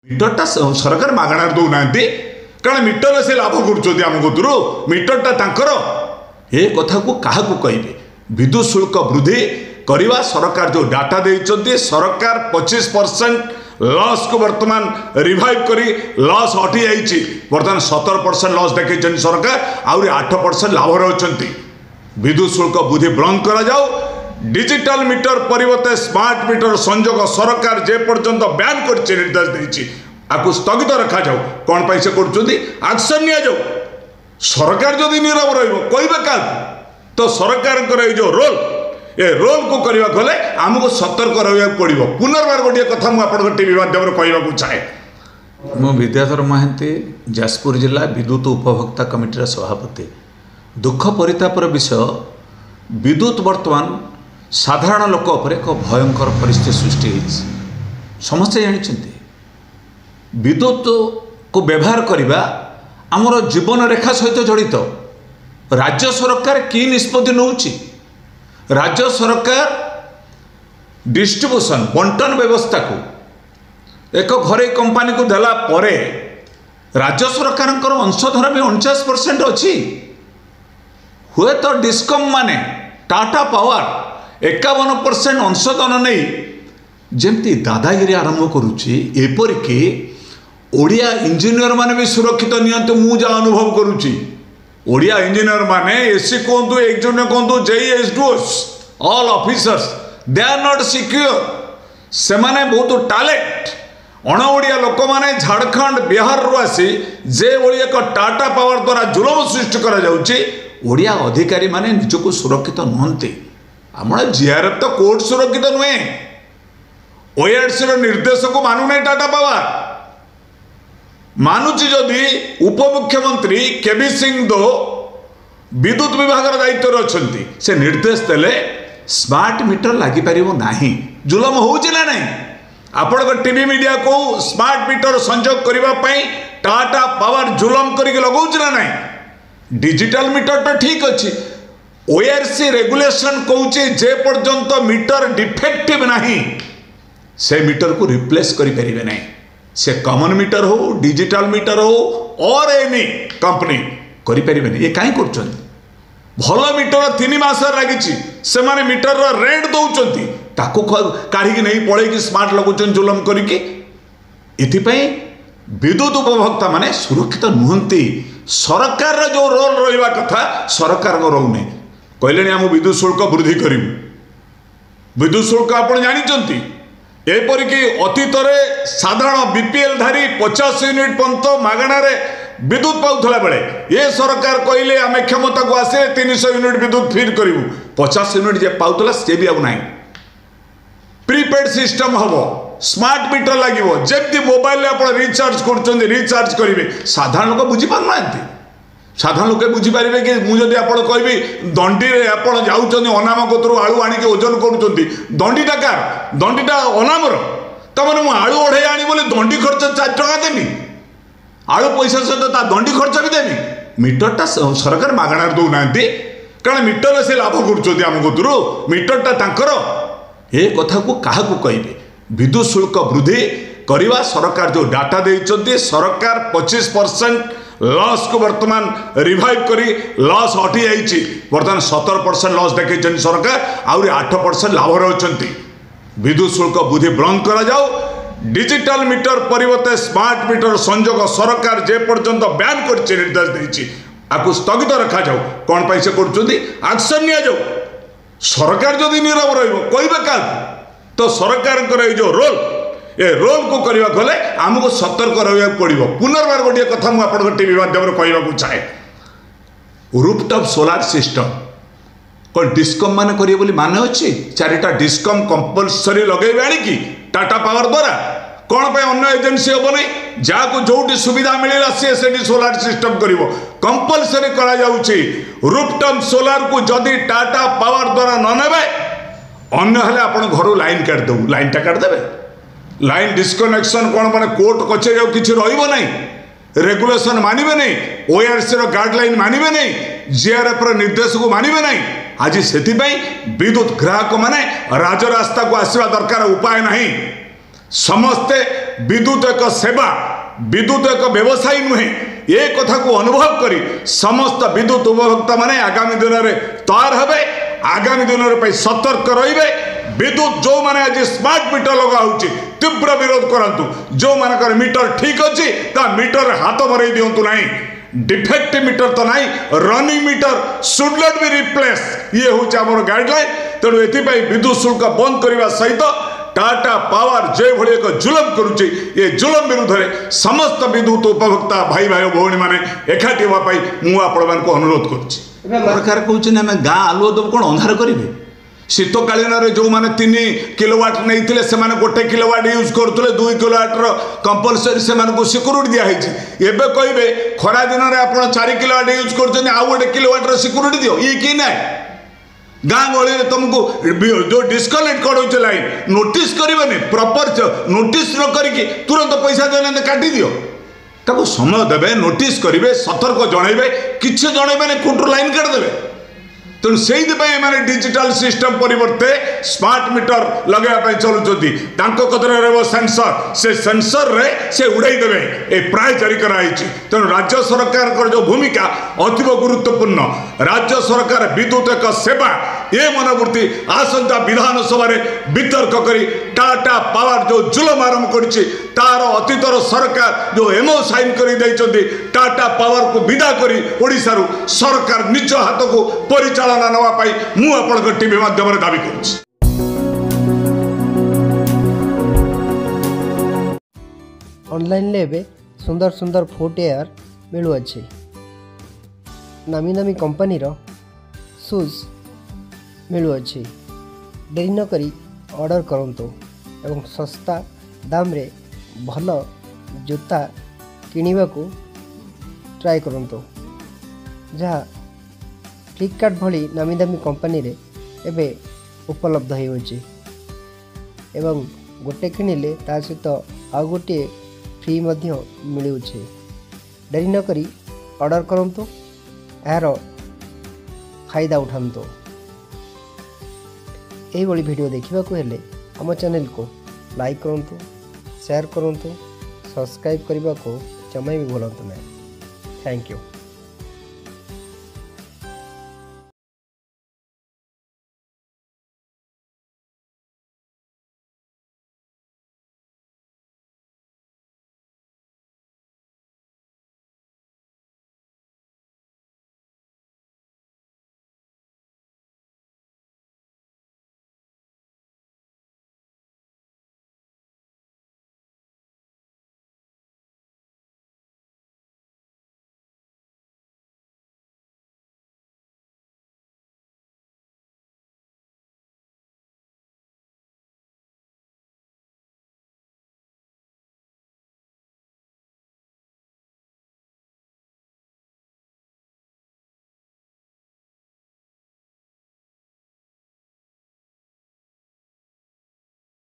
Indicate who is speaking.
Speaker 1: मीटरटा सरकार मागणार दौना कारण मीटर से लाभ कर मीटरटा तांकर ए कथा को क्या कहे विद्युत शुल्क वृद्धि करवा सरकार जो डाटा देते सरकार 25% लॉस को वर्तमान रिवाइव करी लॉस हटि जाइए बर्तमान 17% लॉस देखते सरकार आउरी 8% लाभ रही विद्युत शुल्क वृद्धि बंद करा जाओ डिजिटल मीटर परिवर्ते स्मार्ट मीटर संजोग सरकार जे पर्यंत बैन कर निर्देश देती आपको स्थगित रखा जाओ कौन पाई से एक्शन नि जाओ सरकार जदि नीरव रहा क्या तो सरकार जो रोल ए रोल को करने गले आमको सतर्क रहा पड़ो पुनर्बार गोटे कथा मुझे टीवी माध्यम कहूँ चाहे
Speaker 2: मु विद्याधर महांती जाजपुर जिला विद्युत उपभोक्ता कमिटीर सभापति दुख परितापर विषय विद्युत वर्तमान साधारण लोक उपर एक भयंकर परिस्थिति सृष्टि समस्ते जानते विद्युत को व्यवहार करने आमर जीवन रेखा सहित जड़ित राज्य सरकार कि निष्पत्ति नौची राज्य सरकार डिस्ट्रीब्यूशन बंटन व्यवस्था को एक घरे कंपनी को देला परे राज्य सरकार अंशधर भी 49% अच्छी हुए तो डिस्कम माने टाटा पावर 51% अंशदान नहीं जमती दादागिरी आरंभ करुच्ची एपरिकी ओडिया इंजीनियर माने भी सुरक्षित नियंतु मु जा अनुभव करुच्ची ओडिया इंजीनियर माने एससी कहतु एक्जूनियर कहतु JE SDOs all officers they are not secure से माने बहुत टैलेंट अणओडिया लोक माने झारखंड बिहार रु आसी जे भली एक टाटा पावर द्वारा जुलम सृष्टि करा जाउची ओडिया अधिकारी माने निजको सुरक्षित नुहंती आमर जीआरएफ तो कोर्ट सुरक्षित नुहे ओएआरसी रो निर्देश को मानु नहीं टाटा पावर मानुची जदि उपमुख्यमंत्री केबी सिंह दो विद्युत विभाग दायित्व अच्छा से निर्देश देले स्मार्ट मीटर लगी पार नहीं जुलम होना नहीं आपण टीवी मीडिया को स्मार्ट मीटर संजोग करने टाटा पावर जुलम करके लगाऊँ ना नहीं डिजिटल मीटर तो ठीक अच्छी ओआरसी रेगुलेशन कहूँ जे पर्यंत मीटर डिफेक्टिव नहीं से मीटर को रिप्लेस करें नहीं से कॉमन मीटर हो डिजिटल मीटर हो और एनी कंपनी करें ये कहीं कर भल मीटर 3 मास लगी से माने मीटर रेंट दौरान ताको काढ़ी नहीं पड़े स्मार्ट लगुन जुलम करके विद्युत उपभोक्ता माने सुरक्षित नुहंती सरकार जो रोल रहा कथा सरकार रोने कहले आम विद्युत शुल्क वृद्धि करूँ विद्युत शुल्क आप जानते एपरिक अतीत साधारण बीपीएल धारी 50 यूनिट पर्यंत मागणारे विद्युत पाऊला बेले ये सरकार कहले आम क्षमता को आसे 300 यूनिट विद्युत फ्री करूँ 50 यूनिट जे पाऊला सी भी आना प्रीपेड सिस्टम हम स्मार्ट मीटर लगे जमी मोबाइल आप रिचार्ज रिचार्ज करेंगे साधारण लोक बुझीपार साधारण लोक बुझीपारे कि मुझे आप कहि दंडी आप जाऊँ अनाम कतरू आलू आणिक ओजन करुँच दंडीटा कार दंडीटा अनामर तमें मुझे आलू अढ़े आनी बोले दंडी खर्च 4 टका देनी आलू पैसा सहित दंडी खर्च भी देनी मीटरटा सरकार मागणार दौना कारण मीटर से लाभ कर मीटरटा तांकर ए कथा को क्या कहे विद्युत शुल्क वृद्धि करवा सरकार जो डाटा देते सरकार 25% लॉस को वर्तमान रिवाइव करी लॉस हटि जाइए बर्तमान 17% लॉस देखते सरकार आउरी 8% लाभ रही विद्युत शुल्क वृद्धि बंद करा जाओ डिजिटल मीटर परिवर्ते स्मार्ट मीटर संजोग सरकार जे पर्यंत बैन कर निर्देश देती आपको स्थगित रखा जाओ कौन पाई से एक्शन नि जाओ सरकार जदि नीरव रहा क्या तो सरकार जो रोल ए रोल को करने गले आमको सतर्क रहा पड़ो पुनर्बार गोटे कथा मुझे टीवी माध्यम कहूँ चाहे रूफटॉप सोलार सिस्टम कौन डिस्कम मान करेंगे मान अच्छी 4टा डिस्कम कंपलसरी लगे आनिकी टाटा पावर द्वारा कौन पे अन्य एजेंसी हम नहीं जहाँ जो सुविधा मिलला सी से सोलार सिस्टम कर कंपलसरी रूफटॉप सोलार को जदि टाटा पावर द्वारा न ने अन्य आप घर लाइन काटिदेव लाइनटा काटिदेवे लाइन डिस्कनेक्शन कौन माने कोर्ट कचेरी किसी रही रेगुलेशन मानवे नहीं ओआरसी गाइडलाइन मानवे नहीं जीआरएफ निर्देश को मानवे नहीं आज से विद्युत ग्राहक माने राजरास्ता को आसवा दरकार उपाय नहीं समस्ते
Speaker 1: विद्युत एक सेवा विद्युत एक व्यवसायी नुहे ये कथा को अनुभव करी समस्त विद्युत उपभोक्ता माने आगामी दिन में तैयार हेबे आगामी दिन में सतर्क रहिबे विद्युत जो माने आज स्मार्ट मीटर लगा होची तीव्र विरोध करंतु जो मानकर मीटर ठीक अच्छी ता मीटर हाथ मरई दिंतु नहीं डिफेक्टिव मीटर तो नहीं running meter should not be replace ये हूँ आम गाइडलाइन तेणु एपाई विद्युत शुल्क बंद करने सहित टाटा पावर जे भली एक जुलम करुच्ची ये जुलम विरुद्ध में समस्त विद्युत उपभोक्ता भाई भाई भौणी मैंने एकाठी होगापाई मुझे आपण को अनुरोध करुच्ची सरकार कहते आम गाँ आलुओ दब कौन अंधार करेंगे शीत कालीन जो मैंने 3 किलोवाट नहीं से गोटे किलोवाट यूज करुले 2 किलोवाटर कंपलसरी से सिक्यूरीटी दिखाई एवं कहे खरा दिन में आप 4 किलोवाट यूज कर आउ गोटे किलोवाटर सिक्यूरीटी दियो ये कि ना गाँ गहली तुमको जो डिस्कनेक्ट कर लाइन नोटिस करेंगे प्रॉपर नोटिस न करके तुरंत पैसा देने काटी दियो ताको समय देवे नोटिस करेंगे सतर्क जनइबे किसी जनइबे खुंटू लाइन काटिदेवे तेणु से डिजिटल सिस्टम परिवर्ते स्मार्ट मीटर लगे चलुँच कतरे रहा सेंसर से सेंसर रे से उड़ाई देवे ए प्राय जारी कराई तेणु राज्य सरकार जो भूमिका अतीव गुरुत्वपूर्ण राज्य सरकार विद्युत एक सेवा ये मनोवृत्ति आसंता विधानसभा वितर्क करी टाटा पावर जो जुलम आरंभ कर तार अतीतर सरकार जो एमओ साइन कर टाटा पावर को विदा करी ओडिशारू सरकार निज हाथ को परिचालना नवाई मुझे टीवी माध्यम दाबी करुच्ची
Speaker 3: ऑनलाइन ले सुंदर सुंदर फुटवेयर मिलुअछि नामी नामी कंपनी रो शूज मिलुअछि देरी न करी ऑर्डर करंतु एवं सस्ता दाम रे भल जूता किनिबा को ट्राई करंतु जहाँ फ्लिपकार्ट भली नामी दामी कंपनी रे एबे उपलब्ध होइछि एवं गोटे किनिले ता सहित आउ गोटे फ्री मध्य मिलुछि देरी न करी ऑर्डर करंतु यार फायदा उठांतु यही भली वीडियो देखा हेले आम चैनल को लाइक करंतु शेयर करंतु सब्सक्राइब करने को जमा भी भूलु ना थैंक यू।